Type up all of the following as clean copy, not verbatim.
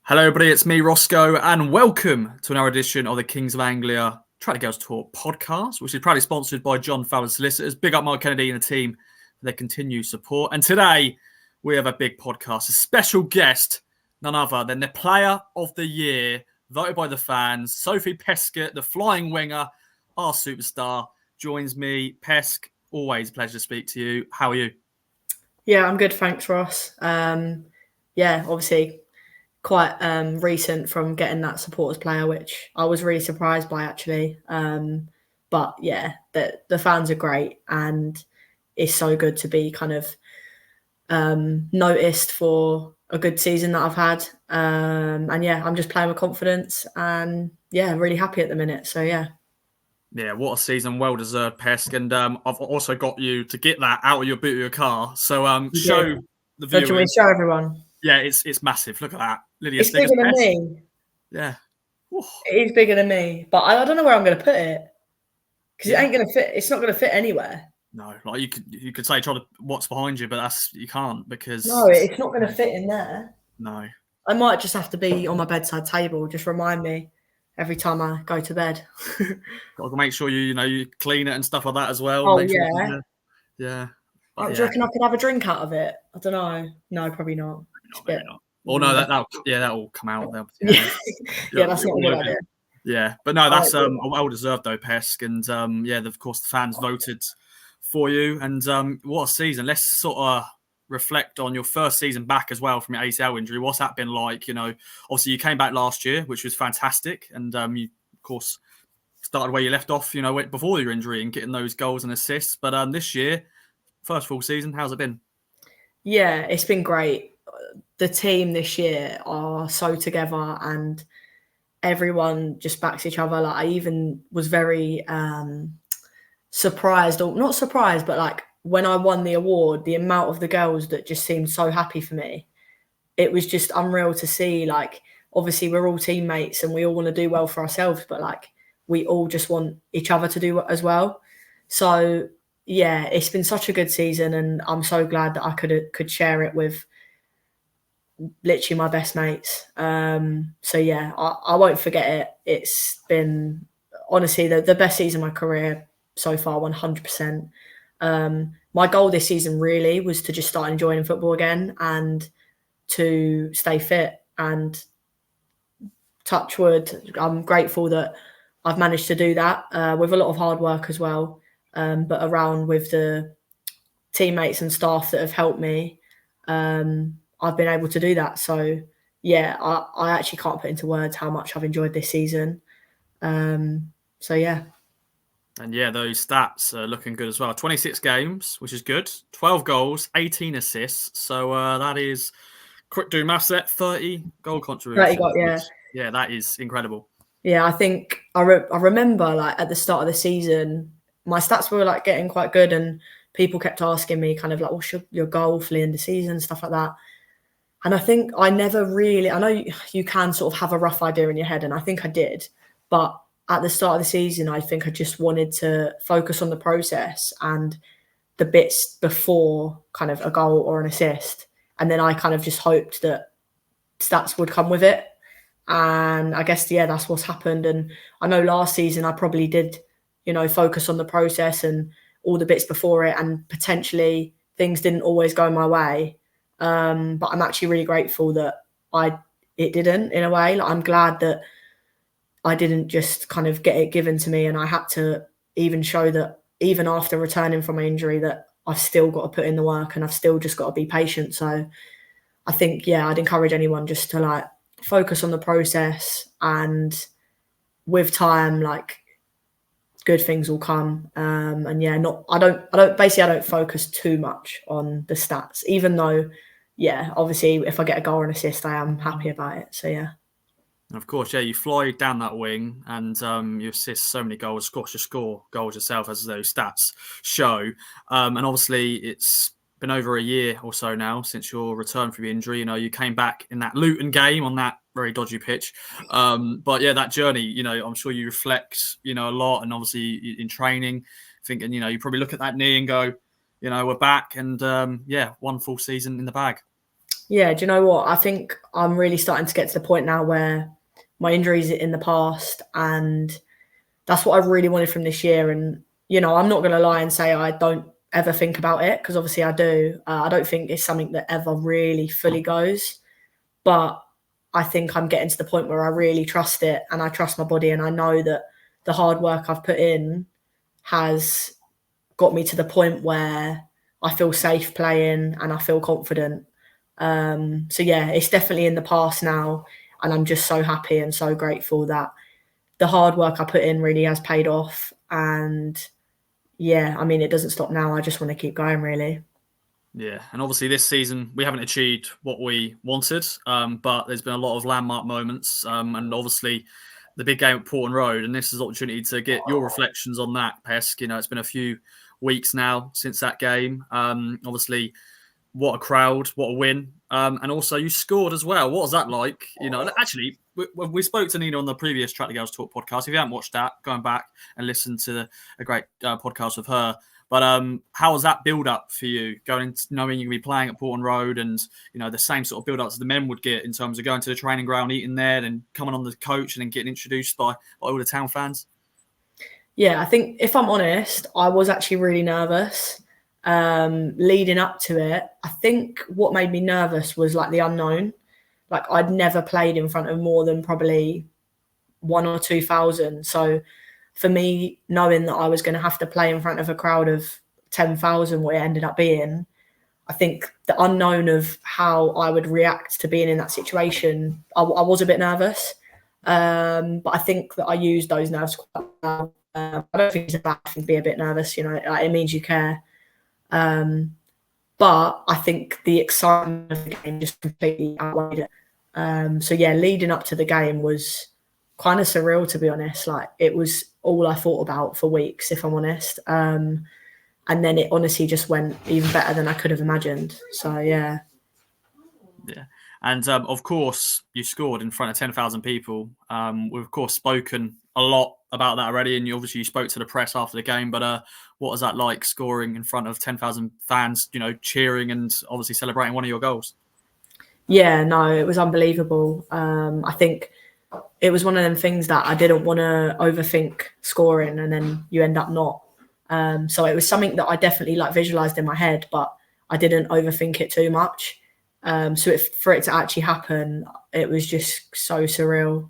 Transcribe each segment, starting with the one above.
Hello, everybody. It's me, Roscoe, and welcome to another edition of the Kings of Anglia Try to Girls Talk podcast, which is proudly sponsored by John Fowler Solicitors. Big up Mark Kennedy and the team for their continued support. And today we have a big podcast, a special guest, none other than the Player of the Year, voted by the fans, Sophie Peskett, the flying winger, our superstar, joins me. Pesk, always a pleasure to speak to you. How are you? Yeah, I'm good. Thanks, Ross. Obviously quite recent from getting that supporters player, which I was really surprised by actually. But yeah, the fans are great and it's so good to be kind of noticed for a good season that I've had. And yeah, I'm just playing with confidence and yeah, really happy at the minute. So yeah. Yeah, what a season. Well deserved, Pesk. And I've also got you to get that out of your boot of your car. So show the So do you want me viewers. to show everyone? Yeah, it's massive. Look at that. Lydia It's bigger than me. Yeah. Oof. It is bigger than me. But I don't know where I'm going to put it. Because Yeah. it ain't going to fit. It's not going to fit anywhere. No, like you could say try to what's behind you, but you can't because No, it's not going to fit in there. No. I might just have to be on my bedside table. Just remind me every time I go to bed. Got to make sure you clean it and stuff like that as well. Oh, make yeah. Sure yeah. Do you reckon I could have a drink out of it? I don't know. No, probably not. Maybe not. Or no, that'll come out. Yeah, that's not a good idea. Yeah, but no, that's well deserved though, Pesk, and of course the fans voted for you, and what a season. Let's sort of reflect on your first season back as well from your ACL injury. What's that been like? Obviously you came back last year, which was fantastic, and you of course started where you left off, before your injury and getting those goals and assists. But this year, first full season, how's it been? Yeah, it's been great. The team this year are so together and everyone just backs each other. Like I even was very surprised, or not surprised, but like when I won the award, the amount of the girls that just seemed so happy for me, it was just unreal to see. Like obviously we're all teammates and we all want to do well for ourselves, but like we all just want each other to do as well. So yeah, it's been such a good season and I'm so glad that I could share it with literally my best mates. So yeah, I won't forget it. It's been honestly the best season of my career so far, 100%. My goal this season really was to just start enjoying football again and to stay fit, and touch wood, I'm grateful that I've managed to do that with a lot of hard work as well, but around with the teammates and staff that have helped me, I've been able to do that. So yeah, I actually can't put into words how much I've enjoyed this season. So yeah. And yeah, those stats are looking good as well. 26 games, which is good. 12 goals, 18 assists. So that is, quick doing maths there, 30 goal contributions. Yeah, that is incredible. Yeah, I think I remember like at the start of the season, my stats were like getting quite good and people kept asking me kind of like, what's your goal for the end of the season, stuff like that. And I think I never really, I know you can sort of have a rough idea in your head, and I think I did. But at the start of the season, I think I just wanted to focus on the process and the bits before kind of a goal or an assist. And then I kind of just hoped that stats would come with it. And I guess, yeah, that's what's happened. And I know last season I probably did, focus on the process and all the bits before it, and potentially things didn't always go my way. But I'm actually really grateful that it didn't, in a way. Like, I'm glad that I didn't just kind of get it given to me, and I had to even show that even after returning from my injury that I've still got to put in the work and I've still just got to be patient. So I think, yeah, I'd encourage anyone just to like focus on the process, and with time, like good things will come. And yeah, I don't focus too much on the stats, even though, yeah, obviously if I get a goal or an assist, I am happy about it. So yeah. Of course, yeah, you fly down that wing and you assist so many goals. Of course, you score goals yourself, as those stats show. And obviously, it's been over a year or so now since your return from your injury. You came back in that Luton game on that very dodgy pitch. But yeah, that journey, I'm sure you reflect, a lot, and obviously in training, thinking, you probably look at that knee and go, we're back, and one full season in the bag. Yeah, do you know what? I think I'm really starting to get to the point now where my injuries are in the past, and that's what I really wanted from this year. And, I'm not going to lie and say I don't ever think about it, because obviously I do. I don't think it's something that ever really fully goes. But I think I'm getting to the point where I really trust it, and I trust my body, and I know that the hard work I've put in has got me to the point where I feel safe playing and I feel confident. So yeah, it's definitely in the past now, and I'm just so happy and so grateful that the hard work I put in really has paid off. And yeah, I mean, it doesn't stop now. I just want to keep going, really. Yeah, and obviously this season we haven't achieved what we wanted, but there's been a lot of landmark moments, and obviously the big game at Portman Road, and this is an opportunity to get your reflections on that, Pesk. It's been a few weeks now since that game. Obviously, what a crowd, what a win, and also you scored as well. What was that like? Actually, we spoke to Nina on the previous Track the Girls Talk podcast. If you haven't watched that, going back and listen to a great podcast with her. But how was that build up for you, going knowing you're going to be playing at Portman Road, and the same sort of build ups the men would get in terms of going to the training ground, eating there, and coming on the coach, and then getting introduced by all the town fans? Yeah, I think if I'm honest, I was actually really nervous leading up to it. I think what made me nervous was like the unknown. Like, I'd never played in front of more than probably 1,000 or 2,000. So for me, knowing that I was going to have to play in front of a crowd of 10,000, what it ended up being, I think the unknown of how I would react to being in that situation, I was a bit nervous. But I think that I used those nerves quite well. I don't think it's a bad thing to be a bit nervous. It means you care. But I think the excitement of the game just completely outweighed it. So yeah, leading up to the game was kind of surreal, to be honest. Like, it was all I thought about for weeks, if I'm honest. And then it honestly just went even better than I could have imagined. So yeah. Yeah. And of course, you scored in front of 10,000 people. We've, of course, spoken a lot about that already. And you spoke to the press after the game. But what was that like, scoring in front of 10,000 fans, cheering and obviously celebrating one of your goals? Yeah, no, it was unbelievable. I think it was one of them things that I didn't want to overthink scoring, and then you end up not. So it was something that I definitely visualized in my head, but I didn't overthink it too much. So for it to actually happen, it was just so surreal.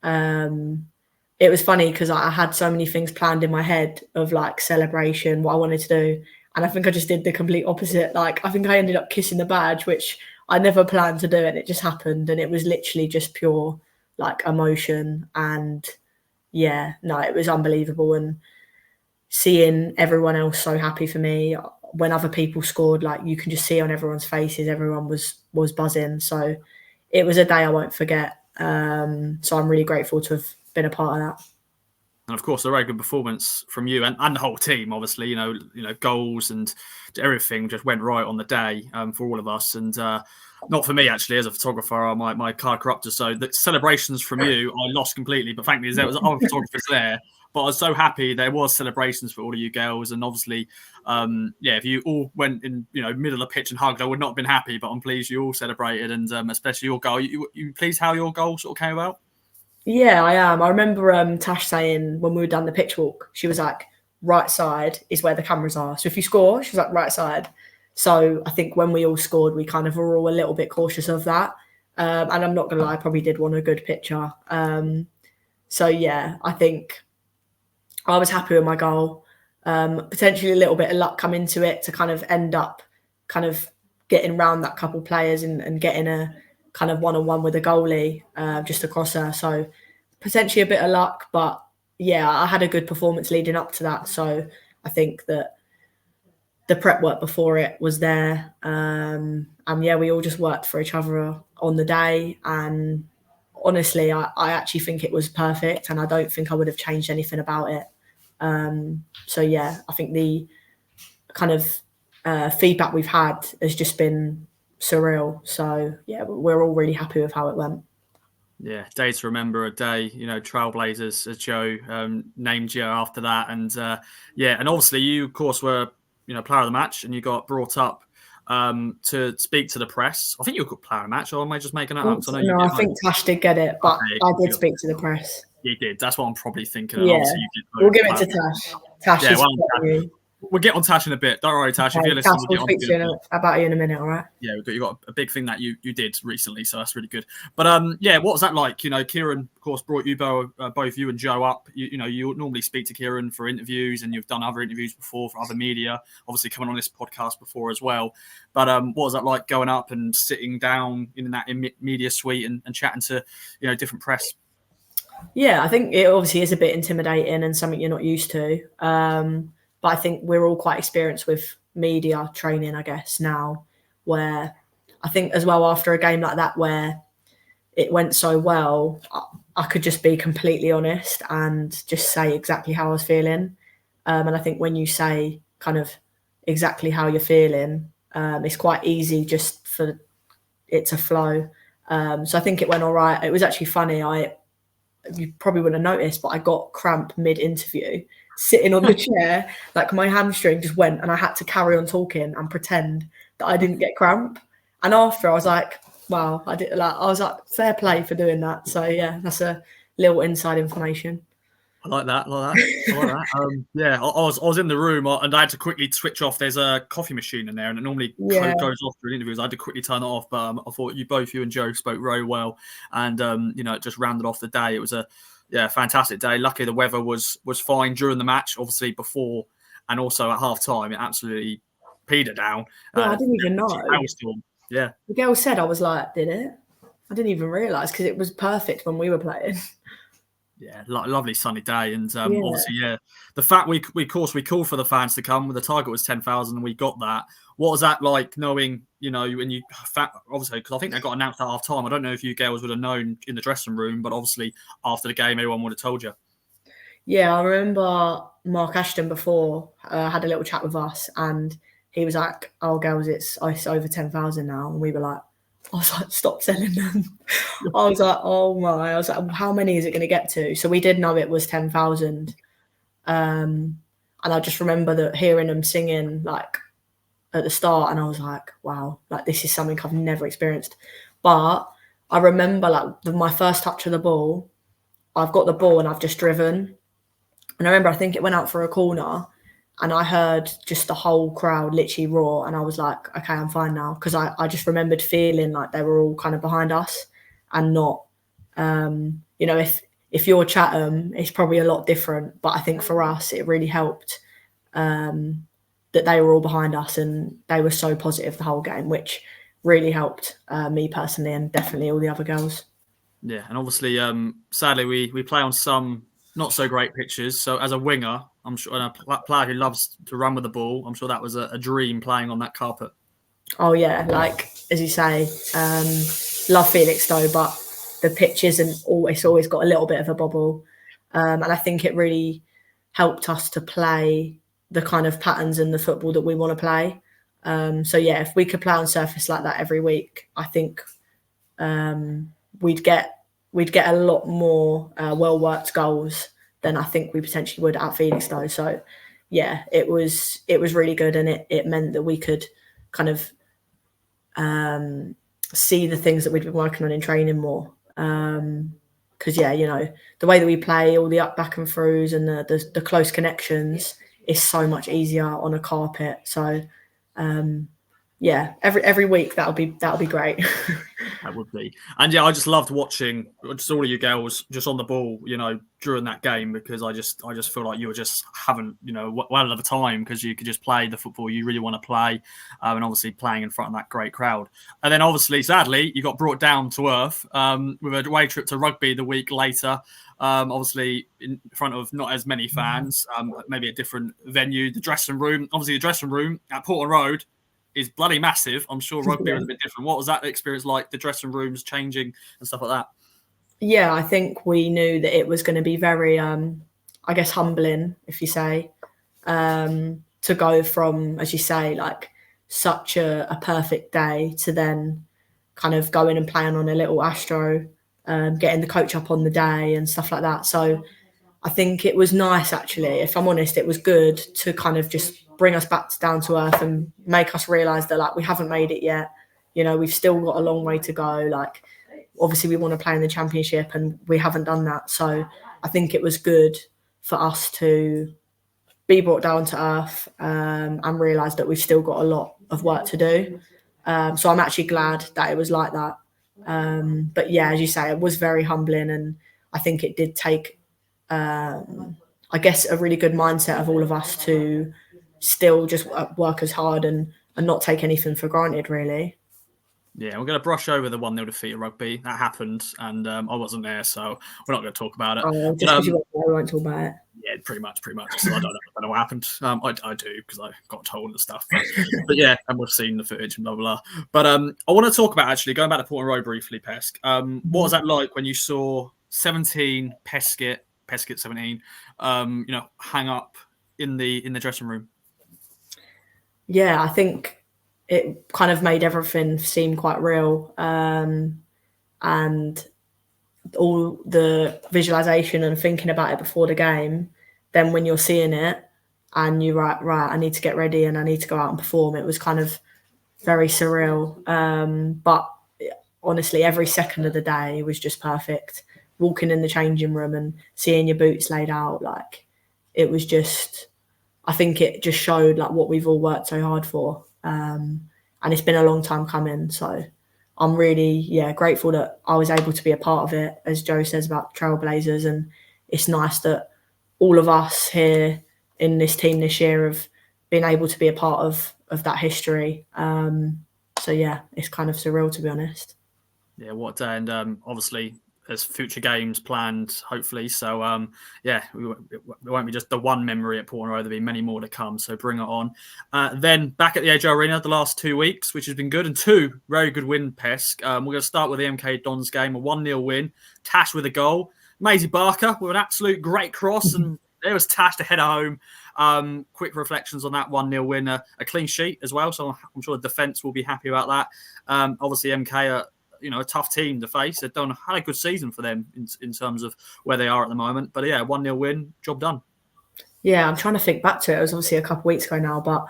It was funny because I had so many things planned in my head of celebration, what I wanted to do. And I think I just did the complete opposite. I think I ended up kissing the badge, which I never planned to do, and it just happened. And it was literally just pure emotion. And yeah, no, it was unbelievable. And seeing everyone else so happy for me when other people scored, you can just see on everyone's faces, everyone was buzzing. So it was a day I won't forget. So I'm really grateful to have been a part of that. And of course, a very good performance from you and the whole team. Obviously, goals and everything just went right on the day for all of us. And not for me, actually, as a photographer, my card corrupted. So the celebrations from you, I lost completely. But thankfully, there was other photographers there. But I was so happy there was celebrations for all of you girls. And obviously, if you all went in, middle of the pitch and hugged, I would not have been happy. But I'm pleased you all celebrated, and especially your goal. You pleased how your goal sort of came about? Yeah, I am. I remember Tash saying when we were down the pitch walk, she was like, right side is where the cameras are. So if you score, she was like, right side. So I think when we all scored, we kind of were all a little bit cautious of that. And I'm not going to lie, I probably did want a good picture. So yeah, I think I was happy with my goal. Potentially a little bit of luck come into it to kind of end up kind of getting around that couple players and getting a kind of one-on-one with a goalie just across her. So potentially a bit of luck, but yeah, I had a good performance leading up to that. So I think that the prep work before it was there. And yeah, we all just worked for each other on the day. And honestly, I actually think it was perfect, and I don't think I would have changed anything about it. So yeah, I think the kind of feedback we've had has just been surreal. So yeah, we're all really happy with how it went. Yeah, day to remember, a day, Trailblazers, as Joe named you after that. And and obviously you, of course, were, player of the match, and you got brought up to speak to the press. I think you could plan a match, or am I just making that up? I think Tash did get it, but Okay, I did speak to the press. You did. That's what I'm probably thinking. Yeah, obviously you did we'll give it to Tash. Tash is we'll get on Tash in a bit. Don't worry, Tash. Okay, if you're listening, Tash, we'll speak to you about you in a minute, all right? Yeah, you got a big thing that you did recently, so that's really good. But what was that like? Kieran, of course, brought you both you and Joe up. You normally speak to Kieran for interviews, and you've done other interviews before for other media. Obviously, coming on this podcast before as well. But what was that like going up and sitting down in that media suite and chatting to different press? Yeah, I think it obviously is a bit intimidating and something you're not used to. But I think we're all quite experienced with media training, I guess, now, where I think as well after a game like that where it went so well, I could just be completely honest and just say exactly how I was feeling. And I think when you say kind of exactly how you're feeling, it's quite easy just for it to flow. So I think it went all right. It was actually funny. You probably wouldn't have noticed, but I got cramp mid-interview, sitting on the chair, like my hamstring just went, and I had to carry on talking and pretend that I didn't get cramp. And after, I was like, "Wow, I did!" I was like, "Fair play for doing that." So yeah, that's a little inside information. I like that. Yeah, I was in the room and I had to quickly switch off. There's a coffee machine in there, and it normally goes off during interviews. I had to quickly turn it off, but I thought you and Joe spoke very well, and it just rounded off the day. It was a fantastic day. Luckily, the weather was fine during the match. Obviously, before and also at half time, it absolutely petered down. I didn't even know. Yeah, the girl said, I was like, did it? I didn't even realise because it was perfect when we were playing. Yeah, lovely sunny day, and obviously, the fact we called for the fans to come. The target was 10,000, and we got that. What was that like, knowing when you obviously, because I think they got announced at half time. I don't know if you girls would have known in the dressing room, but obviously after the game, everyone would have told you. Yeah, I remember Mark Ashton before had a little chat with us, and he was like, "Oh, girls, it's over 10,000 now," and we were like. I was like, stop selling them. I was like, oh my. I was like, how many is it going to get to? So we did know it was 10,000. And I just remember that hearing them singing like at the start, and I was like, wow, like this is something I've never experienced. But I remember like my first touch of the ball, I've got the ball and I've just driven. And I remember, I think it went out for a corner. And I heard just the whole crowd literally roar. And I was like, okay, I'm fine now. Because I just remembered feeling like they were all kind of behind us and not, if you're Chatham, it's probably a lot different. But I think for us, it really helped that they were all behind us and they were so positive the whole game, which really helped me personally and definitely all the other girls. Yeah, and obviously, sadly, we play on some not so great pitches. So as a winger, I'm sure, and a player who loves to run with the ball, I'm sure that was a dream playing on that carpet. Oh yeah, like as you say, love Felixstowe, but the pitch isn't always got a little bit of a bobble, and I think it really helped us to play the kind of patterns in the football that we want to play. So yeah, if we could play on surface like that every week, I think we'd get a lot more well worked goals than I think we potentially would at Felixstowe. So yeah, it was really good, and it meant that we could kind of see the things that we'd been working on in training more. Because the way that we play, all the up, back and throughs and the close connections is so much easier on a carpet. So every week that'll be great. That would be. And yeah, I just loved watching just all of you girls just on the ball, during that game, because I just feel like you were just having, well of a time, because you could just play the football you really want to play, and obviously playing in front of that great crowd. And then obviously, sadly, you got brought down to earth with a away trip to Rugby the week later, obviously in front of not as many fans, maybe a different venue. The dressing room at Portman Road is bloody massive. I'm sure Rugby was a bit different. What was that experience like, the dressing rooms changing and stuff like that? Yeah, I think we knew that it was going to be very, I guess, humbling, if you say, to go from, as you say, like such a perfect day to then kind of going and playing on a little Astro, getting the coach up on the day and stuff like that. So I think it was nice, actually. If I'm honest, it was good to kind of just bring us back down to earth and make us realise that like we haven't made it yet. You know, we've still got a long way to go. Like, obviously we want to play in the Championship and we haven't done that. So I think it was good for us to be brought down to earth and realise that we've still got a lot of work to do. So I'm actually glad that it was like that. But yeah, as you say, it was very humbling, and I think it did take, I guess, a really good mindset of all of us to still just work as hard and not take anything for granted, really. Yeah, we're going to brush over the 1-0 defeat at rugby. That happened, and I wasn't there, so we're not going to talk about it. Oh, just because you weren't there, we won't talk about it. Yeah, pretty much. Because I don't know what happened. I do, because I got told and stuff. But yeah, and we've seen the footage and blah, blah, blah. But I want to talk about, actually, going back to Portman Road briefly, Pesk. What was that like when you saw 17 Peskett 17, hang up in the dressing room? Yeah, I think it kind of made everything seem quite real. And all the visualization and thinking about it before the game, then when you're seeing it and you're right, I need to get ready and I need to go out and perform, it was kind of very surreal. But honestly, every second of the day was just perfect. Walking in the changing room and seeing your boots laid out, like, it was just, I think it just showed like what we've all worked so hard for. And it's been a long time coming. So I'm really, grateful that I was able to be a part of it, as Joe says about Trailblazers. And it's nice that all of us here in this team this year have been able to be a part of that history. So yeah, it's kind of surreal, to be honest. Yeah, what a day. And obviously there's future games planned, hopefully. So it won't be just the one memory at Portman Road. There'll be many more to come. So bring it on. Then back at the AJ Arena the last 2 weeks, which has been good, and 2 very good win, Pesk. We're going to start with the MK Dons game, a 1-0 win. Tash with a goal. Maisie Barker with an absolute great cross, and there was Tash to head home. Quick reflections on that 1-0 win, a clean sheet as well. So I'm sure the defence will be happy about that. Obviously, MK are a tough team to face. They've had a good season for them in terms of where they are at the moment. But yeah, 1-0 win, job done. Yeah, I'm trying to think back to it. It was obviously a couple of weeks ago now, but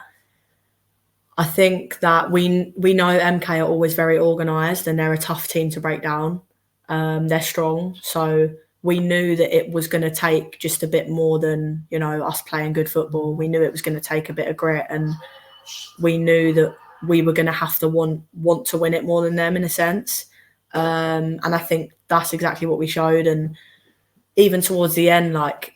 I think that we know MK are always very organised and they're a tough team to break down. They're strong. So we knew that it was going to take just a bit more than, us playing good football. We knew it was going to take a bit of grit, and we knew that we were going to have to want to win it more than them, in a sense. And I think that's exactly what we showed. And even towards the end, like,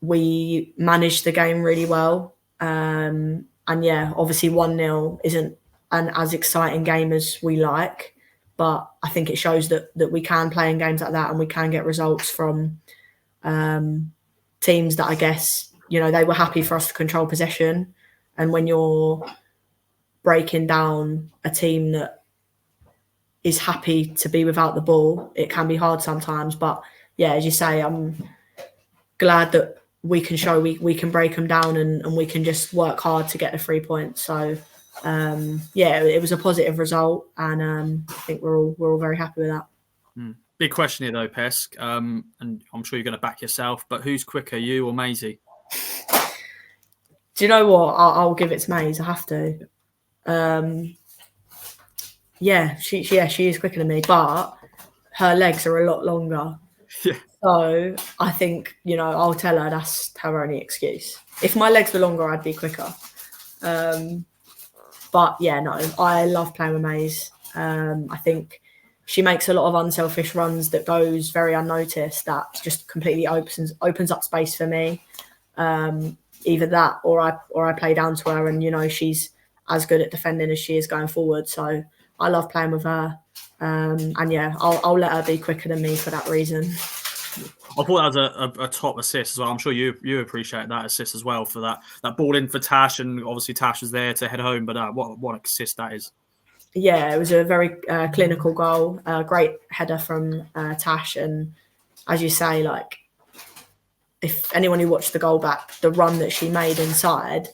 we managed the game really well. And yeah, obviously 1-0 isn't an as exciting game as we like, but I think it shows that we can play in games like that and we can get results from teams that, I guess, they were happy for us to control possession. And when you're breaking down a team that is happy to be without the ball, it can be hard sometimes. But yeah, as you say, I'm glad that we can show we can break them down and we can just work hard to get the 3 points. So it was a positive result, and I think we're all very happy with that. Big question here though, Pesk, and I'm sure you're going to back yourself, but who's quicker, you or Maisie? Do you know what? I'll give it to Maisie. I have to. She is quicker than me, but her legs are a lot longer. Yeah. So I think, I'll tell her that's her only excuse. If my legs were longer, I'd be quicker. But yeah, no, I love playing with Maisie. I think she makes a lot of unselfish runs that goes very unnoticed. That just completely opens up space for me. Either that or I play down to her, and she's as good at defending as she is going forward. So I love playing with her. And yeah, I'll let her be quicker than me for that reason. I thought that was a top assist as well. I'm sure you appreciate that assist as well, for that ball in for Tash, and obviously Tash was there to head home. But what an assist that is! Yeah, it was a very clinical goal. Great header from Tash, and as you say, like, if anyone who watched the goal back, the run that she made inside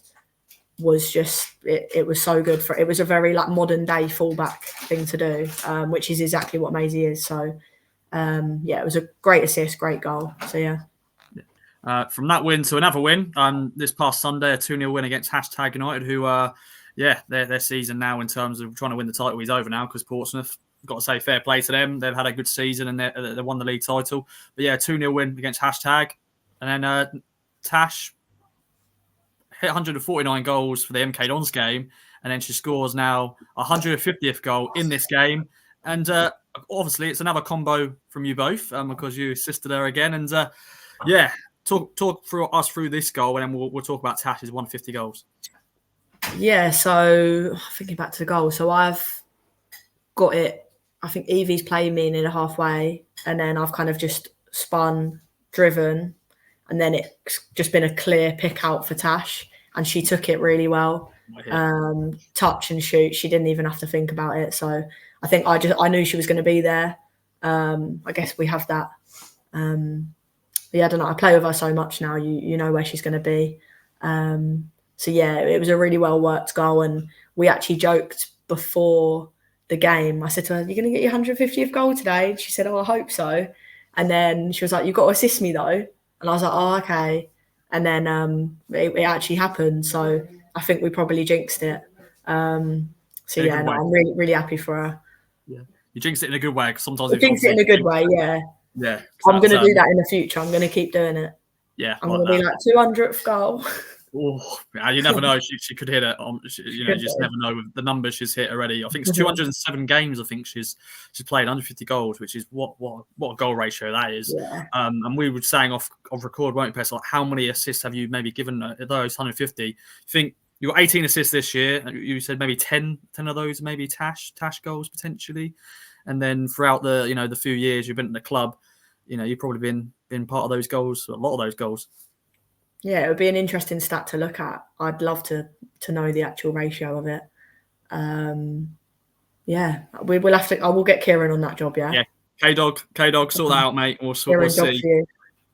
was just it was so good. It was a very like modern day fullback thing to do, which is exactly what Maisie is. So it was a great assist, great goal. So yeah. From that win to another win, this past Sunday, a 2-0 win against #United, who, their season now in terms of trying to win the title is over now because Portsmouth, got to say fair play to them. They've had a good season and they won the league title. But yeah, 2-0 win against #. And then Tash hit 149 goals for the MK Dons game. And then she scores now 150th goal in this game. And obviously, it's another combo from you both because you assisted her again. And talk through this goal, and then we'll talk about Tash's 150 goals. Yeah, so thinking back to the goal, so I've got it. I think Evie's playing me near the halfway, and then I've kind of just spun, driven, and then it's just been a clear pick out for Tash, and she took it really well. Touch and shoot. She didn't even have to think about it. So I think I knew she was going to be there. I guess we have that. I don't know. I play with her so much now. You know where she's going to be. So yeah, it was a really well worked goal, and we actually joked before the game. I said to her, "You're going to get your 150th goal today?" And she said, "Oh, I hope so." And then she was like, "You've got to assist me though." And I was like, "Oh, okay." And then it actually happened. So I think we probably jinxed it. I'm really, really happy for her. Yeah, you jinxed it in a good way because sometimes you jinx it in a good way. Yeah. Yeah. I'm going to do that in the future. I'm going to keep doing it. Yeah. I'm going to be like 200th goal. Oh, you never know. She could hit it. You just never know with the numbers she's hit already. I think it's 207 games. I think she's played 150 goals, which is what a goal ratio that is. Yeah. And we were saying off record, won't we, Pess? Like, how many assists have you maybe given those 150? You think you got 18 assists this year? You said maybe 10 of those, maybe Tash goals potentially. And then throughout the few years you've been at the club, you've probably been part of those goals, a lot of those goals. Yeah, it would be an interesting stat to look at. I'd love to know the actual ratio of it. We'll have to. I will get Kieran on that job. Yeah. Yeah. K-Dog, sort that out, mate. We'll see.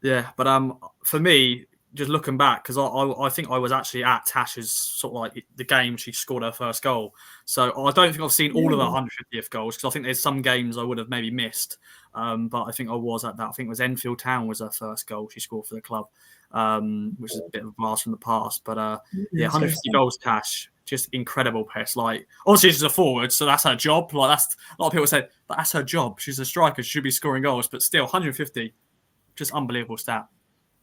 Yeah, but for me, just looking back, because I think I was actually at Tash's sort of like the game she scored her first goal. So I don't think I've seen all of her 150th goals because I think there's some games I would have maybe missed. But I think I was at that. I think it was Enfield Town was her first goal she scored for the club, which is a bit of a blast from the past. But 150 goals, Tash, just incredible, Pess. Like, obviously she's a forward, so that's her job. Like, that's a lot of people say, but that's her job. She's a striker, she should be scoring goals, but still 150, just unbelievable stat.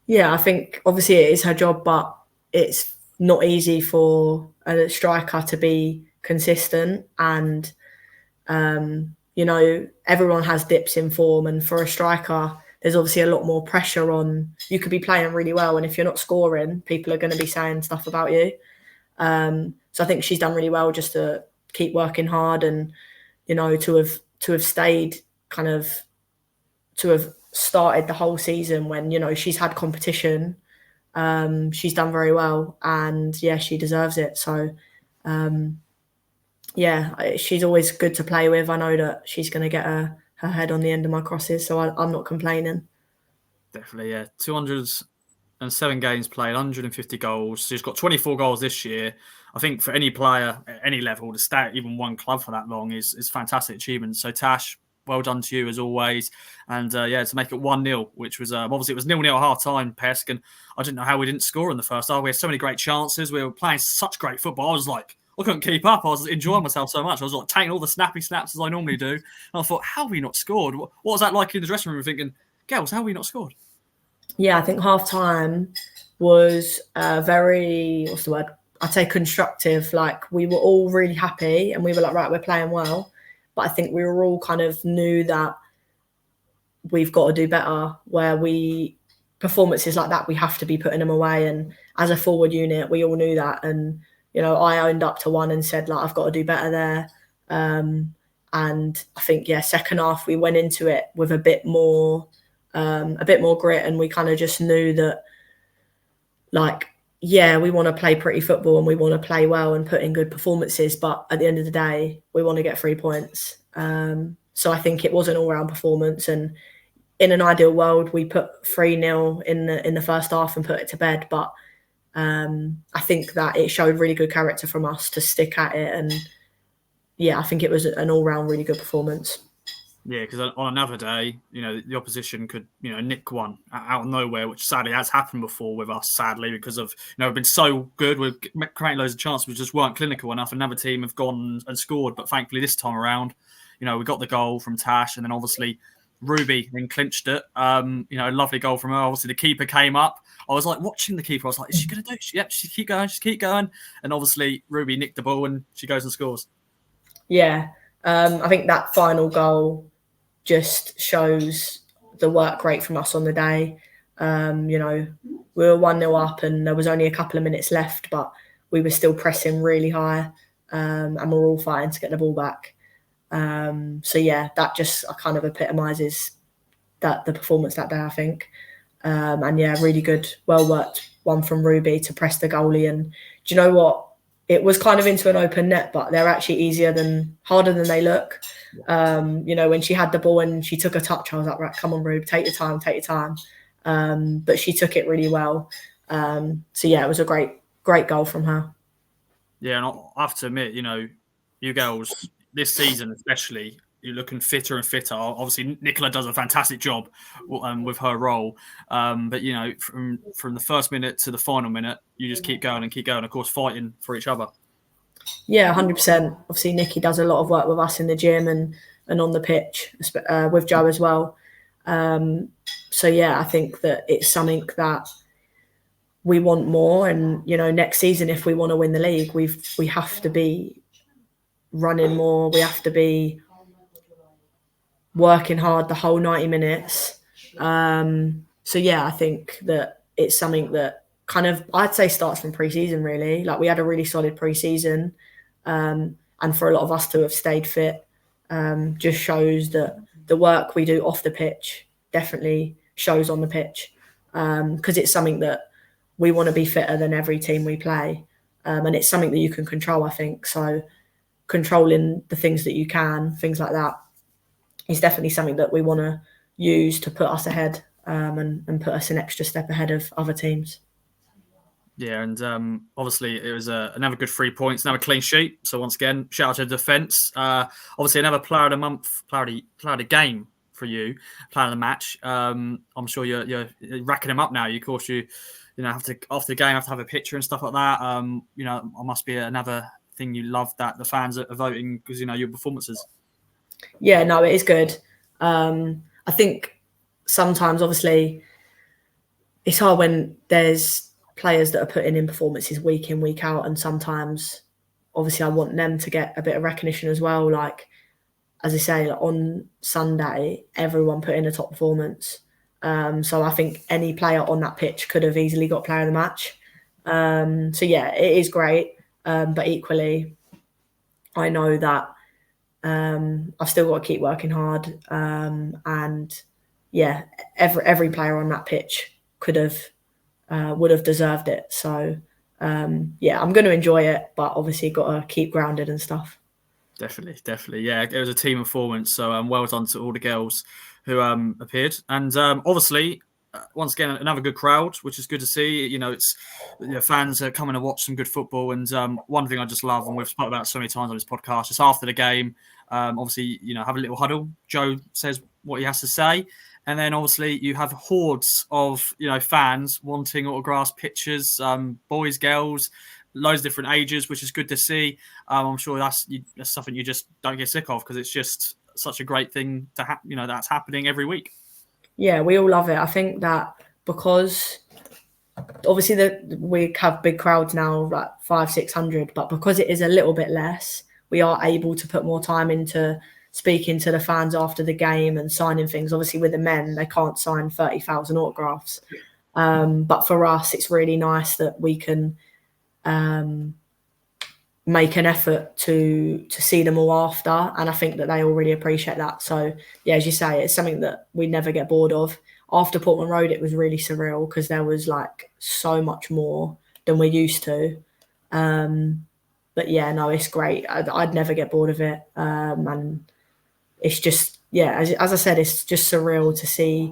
Yeah, I think obviously it is her job, but it's not easy for a striker to be consistent. And, everyone has dips in form. And for a striker, there's obviously a lot more pressure on. You could be playing really well, and if you're not scoring, people are going to be saying stuff about you. So I think she's done really well just to keep working hard and, to have stayed kind of, to have started the whole season when she's had competition. She's done very well, and she deserves it. So she's always good to play with. I know that she's going to get her head on the end of my crosses, so I'm not complaining. Definitely, yeah. 207 games played, 150 goals. She's got 24 goals this year. I think for any player at any level to stay at even one club for that long is fantastic achievement. So Tash, well done to you as always. And to make it 1-0, which was obviously it was 0-0 at half time, Pesk. And I didn't know how we didn't score in the first half. We had so many great chances. We were playing such great football. I was like, I couldn't keep up. I was enjoying myself so much. I was like taking all the snappy snaps as I normally do. And I thought, how have we not scored? What was that like in the dressing room? Thinking, girls, how have we not scored? Yeah, I think half time was very, what's the word? I'd say constructive. Like, we were all really happy and we were like, right, we're playing well. But I think we were all kind of knew that we've got to do better, where performances like that, we have to be putting them away. And as a forward unit, we all knew that. And, I owned up to one and said, like, I've got to do better there. And I think, second half, we went into it with a bit more grit, and we kind of just knew that, like, we want to play pretty football and we want to play well and put in good performances. But at the end of the day, we want to get 3 points. So I think it was an all-round performance. And in an ideal world, we put 3-0 in the first half and put it to bed. But I think that it showed really good character from us to stick at it. And I think it was an all-round really good performance. Yeah, because on another day, the opposition could, nick one out of nowhere, which sadly has happened before with us, sadly, because of, we've been so good, we've created loads of chances, we just weren't clinical enough. Another team have gone and scored, but thankfully this time around, we got the goal from Tash, and then obviously Ruby then clinched it. A lovely goal from her. Obviously the keeper came up. I was like watching the keeper. I was like, is she going to do it? Yep, she keep going. And obviously Ruby nicked the ball and she goes and scores. Yeah, I think that final goal just shows the work rate from us on the day. We were 1-0 up and there was only a couple of minutes left, but we were still pressing really high, and we're all fighting to get the ball back. That just kind of epitomises the performance that day, I think. Really good, well worked one from Ruby to press the goalie. And do you know what? It was kind of into an open net, but they're actually harder than they look. When she had the ball and she took a touch, I was like, right, come on, Rube, take your time. But she took it really well. It was a great goal from her. Yeah, and I have to admit, you girls, this season especially, you're looking fitter and fitter. Obviously, Nicola does a fantastic job with her role. But, from the first minute to the final minute, you just keep going, of course, fighting for each other. Yeah, 100%. Obviously, Nikki does a lot of work with us in the gym and on the pitch, with Joe as well. I think that it's something that we want more. And, next season, if we want to win the league, we have to be running more. We have to be working hard the whole 90 minutes. I think that it's something that kind of, I'd say, starts from pre-season, really. Like, we had a really solid pre-season, and for a lot of us to have stayed fit just shows that the work we do off the pitch definitely shows on the pitch, because it's something that we want to be fitter than every team we play, and it's something that you can control, I think. So controlling the things that you can, things like that, is definitely something that we want to use to put us ahead, and put us an extra step ahead of other teams. Yeah, and obviously it was another good 3 points, another clean sheet. So once again, shout out to the defence. Obviously another player of the month, player of the game for you, player of the match. I'm sure you're racking them up now. Of course, you have to, after the game, have to have a picture and stuff like that. I must be another thing you love that the fans are voting because your performances. Yeah, no, it is good. I think sometimes, obviously, it's hard when there's players that are putting in performances week in, week out, and sometimes, obviously, I want them to get a bit of recognition as well. Like, as I say, on Sunday, everyone put in a top performance. So I think any player on that pitch could have easily got player of the match. It is great. But equally, I know that I've still got to keep working hard. Every player on that pitch would have deserved it. So I'm going to enjoy it, but obviously got to keep grounded and stuff. Definitely. Yeah, it was a team performance. So well done to all the girls who appeared. And obviously, once again, another good crowd, which is good to see. It's fans are coming to watch some good football. And one thing I just love, and we've spoken about so many times on this podcast, just after the game, obviously, have a little huddle. Joe says what he has to say. And then obviously you have hordes of, fans wanting autographs, pictures, boys, girls, loads of different ages, which is good to see. I'm sure that's something you just don't get sick of because it's just such a great thing to that's happening every week. Yeah, we all love it. I think that because obviously we have big crowds now, like 500-600, but because it is a little bit less, we are able to put more time into speaking to the fans after the game and signing things. Obviously with the men, they can't sign 30,000 autographs. But for us, it's really nice that we can make an effort to see them all after. And I think that they all really appreciate that. So yeah, as you say, it's something that we never get bored of. After Portman Road, it was really surreal because there was like so much more than we're used to. But yeah, no, it's great. I'd never get bored of it. And it's just, yeah, as I said, it's just surreal to see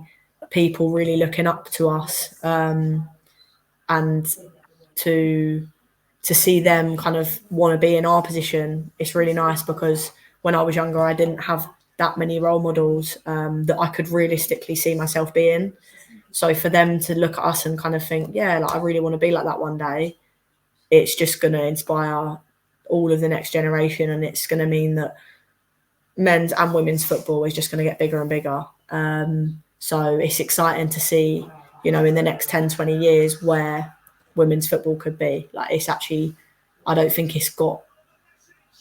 people really looking up to us, and to see them kind of want to be in our position. It's really nice because when I was younger, I didn't have that many role models that I could realistically see myself being. So for them to look at us and kind of think, yeah, like I really want to be like that one day, it's just going to inspire all of the next generation, and it's going to mean that men's and women's football is just going to get bigger and bigger. So it's exciting to see, you know, in the next 10, 20 years where women's football could be. Like, it's actually, I don't think it's got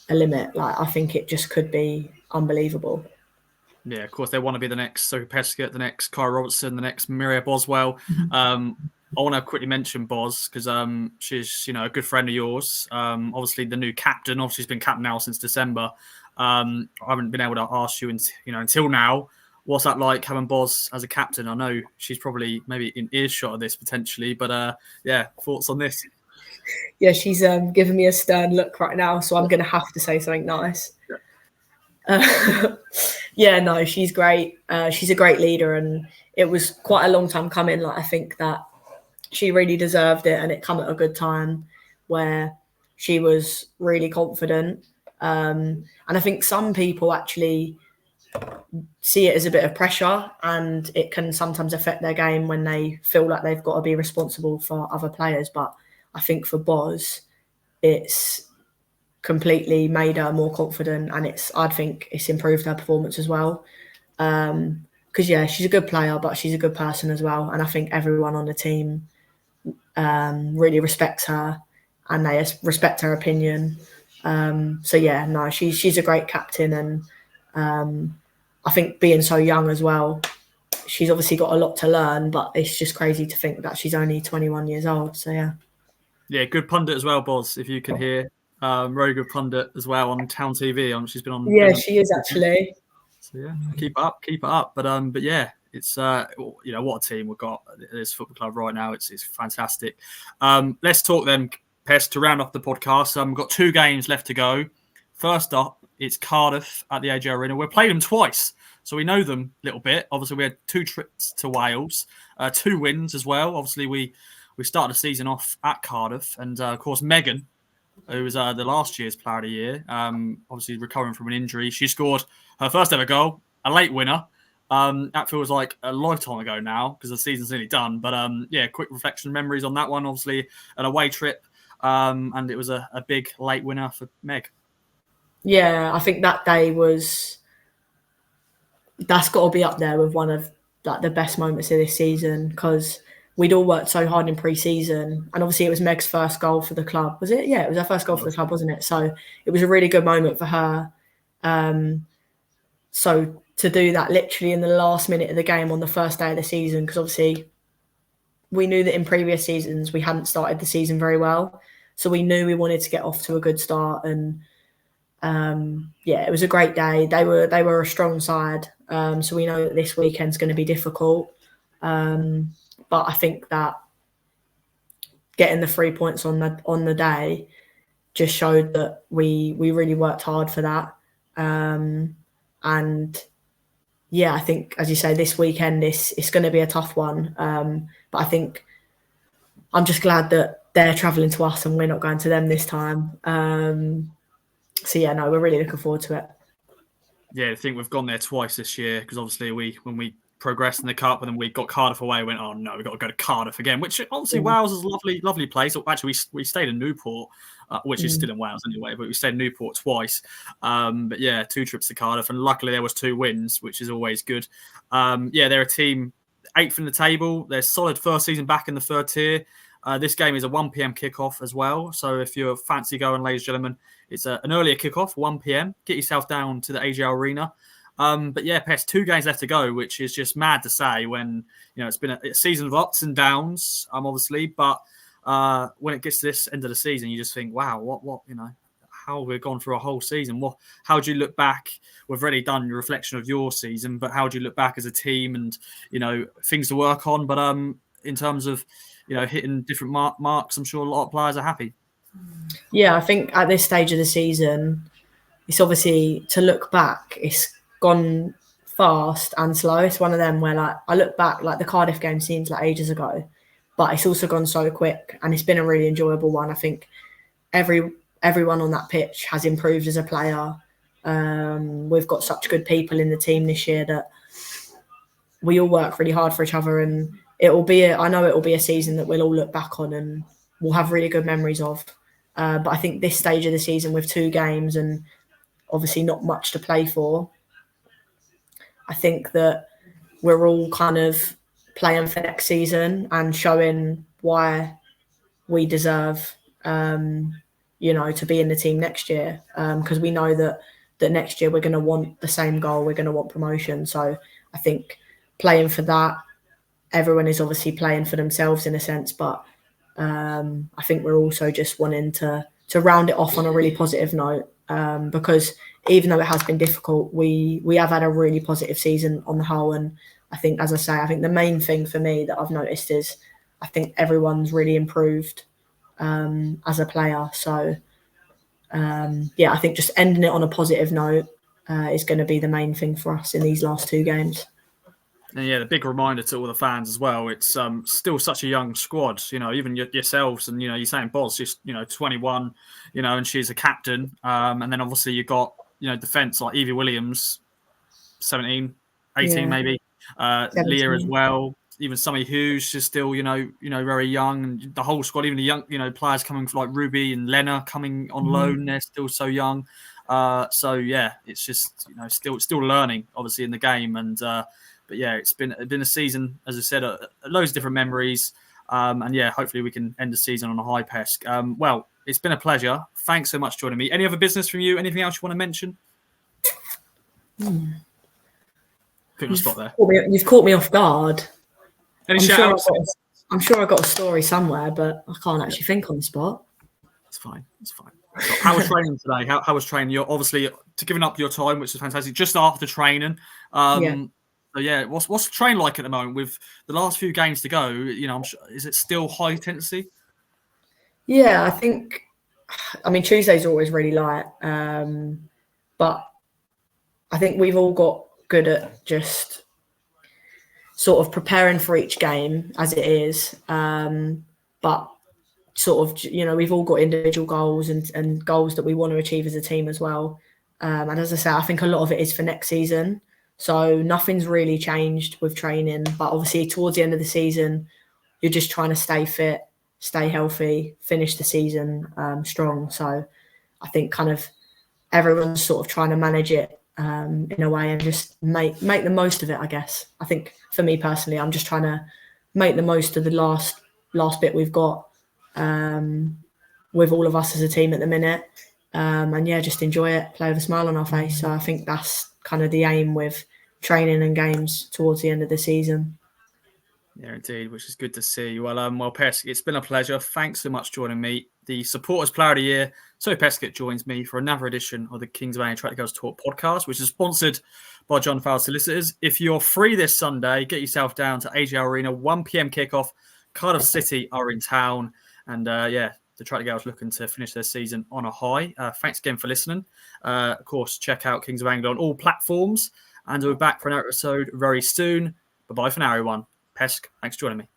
a limit. Like, I think it just could be unbelievable. Yeah, of course, they want to be the next Sophie Peskett, the next Kyra Robertson, the next Mireia Boswell. I want to quickly mention Boz because she's, you know, a good friend of yours. Obviously, the new captain. Obviously, she's been captain now since December. I haven't been able to ask you, until now. What's that like having Boz as a captain? I know she's probably maybe in earshot of this potentially, but yeah, thoughts on this? Yeah, she's giving me a stern look right now, so I'm going to have to say something nice. Yeah, no, she's great. She's a great leader, and it was quite a long time coming. Like, I think that she really deserved it, and it come at a good time where she was really confident. And I think some people actually see it as a bit of pressure, and it can sometimes affect their game when they feel like they've got to be responsible for other players. But I think for Boz, it's completely made her more confident, and I think it's improved her performance as well. Because yeah, she's a good player, but she's a good person as well, and I think everyone on the team really respects her, and they respect her opinion. So yeah, no, she's a great captain, and I think being so young as well, she's obviously got a lot to learn, but it's just crazy to think that she's only 21 years old. So yeah. Yeah, good pundit as well, Boz, if you can hear. Very good pundit as well on Town TV. She's been on. Yeah, she is actually. So yeah, keep it up. But yeah, it's what a team we've got at this football club right now. It's fantastic. Let's talk then, Pest, to round off the podcast. We've got 2 games left to go. First up, it's Cardiff at the AJ Arena. We've played them twice, so we know them a little bit. Obviously, we had 2 trips to Wales, 2 wins as well. Obviously, we started the season off at Cardiff, and of course, Megan, who was the last year's Player of the Year, obviously recovering from an injury. She scored her first ever goal, a late winner. That feels like a lifetime ago now because the season's nearly done. But yeah, quick reflection memories on that one. Obviously, an away trip, and it was a big late winner for Meg. Yeah, I think that day that's got to be up there with one of like the best moments of this season, because we'd all worked so hard in pre-season, and obviously it was Meg's first goal for the club. Was it? Yeah, it was her first goal for the club, wasn't it? So it was a really good moment for her. So to do that literally in the last minute of the game on the first day of the season, because obviously we knew that in previous seasons we hadn't started the season very well. So we knew we wanted to get off to a good start, and yeah, it was a great day. They were a strong side, so we know that this weekend's going to be difficult. But I think that getting the 3 points on the day just showed that we really worked hard for that. And yeah, I think, as you say, this weekend it's going to be a tough one. But I think I'm just glad that they're travelling to us and we're not going to them this time. So yeah, no, we're really looking forward to it. Yeah, I think we've gone there twice this year because obviously when we progressed in the cup and then we got Cardiff away, we went, oh no, we've got to go to Cardiff again, which obviously Wales is a lovely place. Actually, we stayed in Newport, which is still in Wales anyway, but we stayed in Newport twice. But yeah, 2 trips to Cardiff, and luckily there was 2 wins, which is always good. Yeah, they're a team 8th in the table. They're solid first season back in the 3rd tier. This game is a 1 p.m. kickoff as well. So if you're fancy going, ladies and gentlemen, it's an earlier kickoff, 1 p.m. Get yourself down to the AGL Arena. But yeah, Pest, 2 games left to go, which is just mad to say when, it's been a season of ups and downs, obviously. But when it gets to this end of the season, you just think, wow, what how have we gone through a whole season? How do you look back? We've already done your reflection of your season, but how do you look back as a team and, things to work on? But in terms of, hitting different marks, I'm sure a lot of players are happy. Yeah, I think at this stage of the season, it's obviously, to look back, it's gone fast and slow. It's one of them where, like, I look back, like the Cardiff game seems like ages ago, but it's also gone so quick, and it's been a really enjoyable one. I think everyone on that pitch has improved as a player. We've got such good people in the team this year that we all work really hard for each other, and I know it will be a season that we'll all look back on and we'll have really good memories of. But I think this stage of the season with 2 games and obviously not much to play for, I think that we're all kind of playing for next season and showing why we deserve, to be in the team next year. Because we know that next year we're going to want the same goal. We're going to want promotion. So I think playing for that, everyone is obviously playing for themselves in a sense, but I think we're also just wanting to round it off on a really positive note, because even though it has been difficult, we have had a really positive season on the whole. And I think, as I say, I think the main thing for me that I've noticed is I think everyone's really improved as a player. So, I think just ending it on a positive note is going to be the main thing for us in these last 2 games. And the big reminder to all the fans as well, it's still such a young squad, even yourselves, and, you're saying Boz, just, 21, and she's a captain. And then obviously you've got, defence like Evie Williams, 17, 18 maybe, Leah as well. Even Summy Hughes, she's still, very young, and the whole squad, even the young, players coming from like Ruby and Lena coming on loan, they're still so young. It's just, still learning, obviously, in the game. And, but yeah, it's been a season, as I said, loads of different memories. Hopefully we can end the season on a high, Pesk. Well, it's been a pleasure. Thanks so much for joining me. Any other business from you? Anything else you want to mention? Put you on the spot there. You've caught me off guard. Any shout-outs? I'm sure I got a story somewhere, but I can't actually think on the spot. It's fine. How was training today? How was training? You're obviously giving up your time, which is fantastic, just after training. What's the train like at the moment with the last few games to go? I'm sure, is it still high intensity? Yeah, Tuesdays are always really light, but I think we've all got good at just sort of preparing for each game as it is. But sort of, we've all got individual goals and goals that we want to achieve as a team as well. And as I say, I think a lot of it is for next season. So nothing's really changed with training. But obviously towards the end of the season, you're just trying to stay fit, stay healthy, finish the season strong. So I think kind of everyone's sort of trying to manage it in a way and just make the most of it, I guess. I think for me personally, I'm just trying to make the most of the last bit we've got with all of us as a team at the minute. Just enjoy it, play with a smile on our face. So I think that's kind of the aim with training and games towards the end of the season. Yeah, indeed, which is good to see. Well, Pesk, it's been a pleasure. Thanks so much for joining me. The Supporters Player of the Year, Sophie Peskett, joins me for another edition of the Kings of Anglia Track Girls Talk podcast, which is sponsored by John Fowler Solicitors. If you're free this Sunday, get yourself down to AGL Arena, 1 p.m. kickoff. Cardiff City are in town. And the Track Girls looking to finish their season on a high. Thanks again for listening. Of course, check out Kings of Anglia on all platforms. And we'll be back for another episode very soon. Bye-bye for now, everyone. Pesk, thanks for joining me.